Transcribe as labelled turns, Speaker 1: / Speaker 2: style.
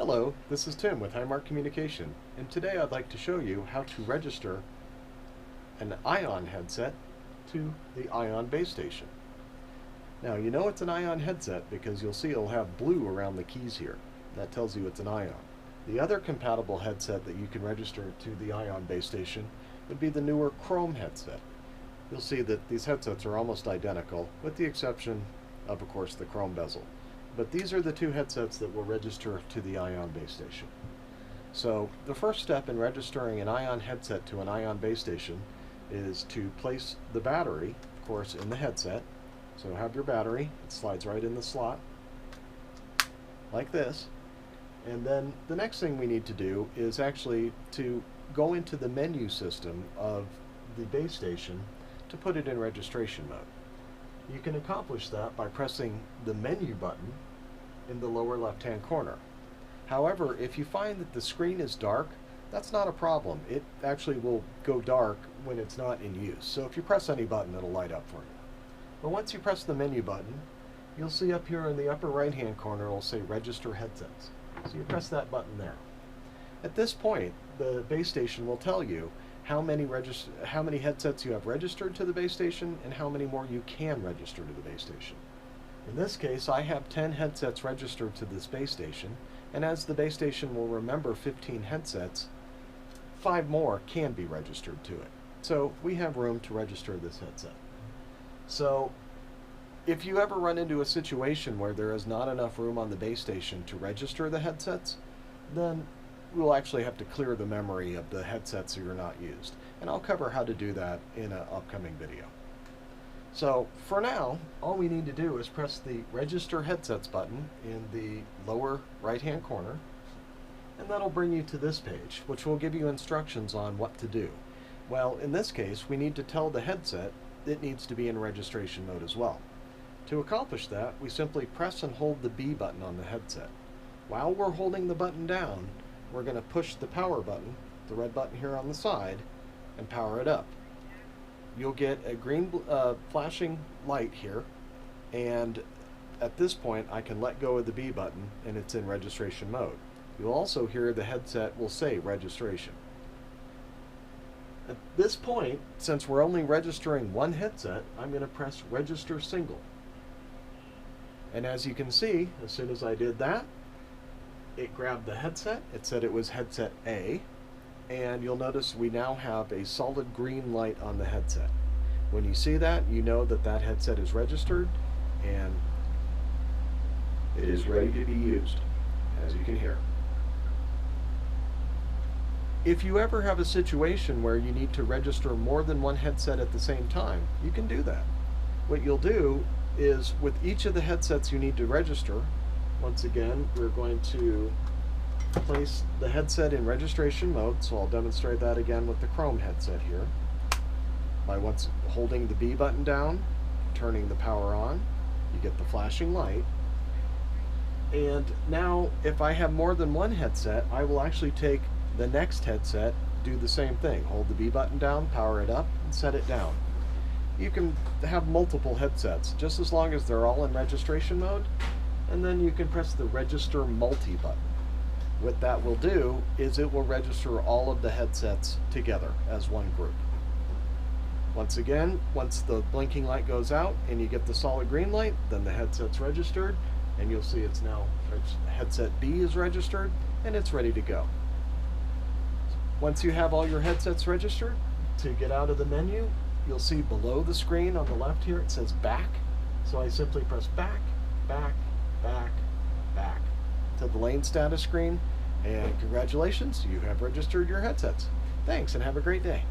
Speaker 1: Hello, this is Tim with Highmark Communication, and today I'd like to show you how to register an ION headset to the ION base station. Now, you know it's an ION headset because you'll see it'll have blue around the keys here. That tells you it's an ION. The other compatible headset that you can register to the ION base station would be the newer Chrome headset. You'll see that these headsets are almost identical, with the exception of course, the Chrome bezel. But these are the two headsets that will register to the ION base station. So the first step in registering an ION headset to an ION base station is to place the battery, of course, in the headset. So have your battery, it slides right in the slot, like this. And then the next thing we need to do is actually to go into the menu system of the base station to put it in registration mode. You can accomplish that by pressing the menu button in the lower left-hand corner. However, if you find that the screen is dark, that's not a problem. It actually will go dark when it's not in use. So if you press any button, it'll light up for you. But once you press the menu button, you'll see up here in the upper right-hand corner, it'll say Register Headsets. So you press that button there. At this point, the base station will tell you how many headsets you have registered to the base station and how many more you can register to the base station. In this case, I have 10 headsets registered to this base station, and as the base station will remember 15 headsets, 5 more can be registered to it. So we have room to register this headset. So if you ever run into a situation where there is not enough room on the base station to register the headsets, then we'll actually have to clear the memory of the headsets that are not used. And I'll cover how to do that in an upcoming video. So for now, all we need to do is press the Register Headsets button in the lower right-hand corner, and that'll bring you to this page, which will give you instructions on what to do. Well, in this case, we need to tell the headset it needs to be in registration mode as well. To accomplish that, we simply press and hold the B button on the headset. While we're holding the button down, we're going to push the power button, the red button here on the side, and power it up. You'll get a green flashing light here, and at this point I can let go of the B button and it's in registration mode. You'll also hear the headset will say registration. At this point, since we're only registering one headset, I'm going to press Register Single. And as you can see, as soon as I did that, it grabbed the headset. It said it was headset A, and you'll notice we now have a solid green light on the headset. When you see that, you know that that headset is registered and it is ready to be used, as you can hear. If you ever have a situation where you need to register more than one headset at the same time, you can do that. What you'll do is, with each of the headsets you need to register, once again, we're going to place the headset in registration mode, so I'll demonstrate that again with the Chrome headset here. By once holding the B button down, turning the power on, you get the flashing light. And now, if I have more than one headset, I will actually take the next headset, do the same thing. Hold the B button down, power it up, and set it down. You can have multiple headsets, just as long as they're all in registration mode. And then you can press the Register Multi button. What that will do is it will register all of the headsets together as one group. Once again, once the blinking light goes out and you get the solid green light, then the headset's registered, and you'll see it's now headset B is registered and it's ready to go. Once you have all your headsets registered, to get out of the menu, you'll see below the screen on the left here it says Back. So I simply press Back, Back, Back, Back to the lane status screen, and congratulations, you have registered your headsets. Thanks, and have a great day.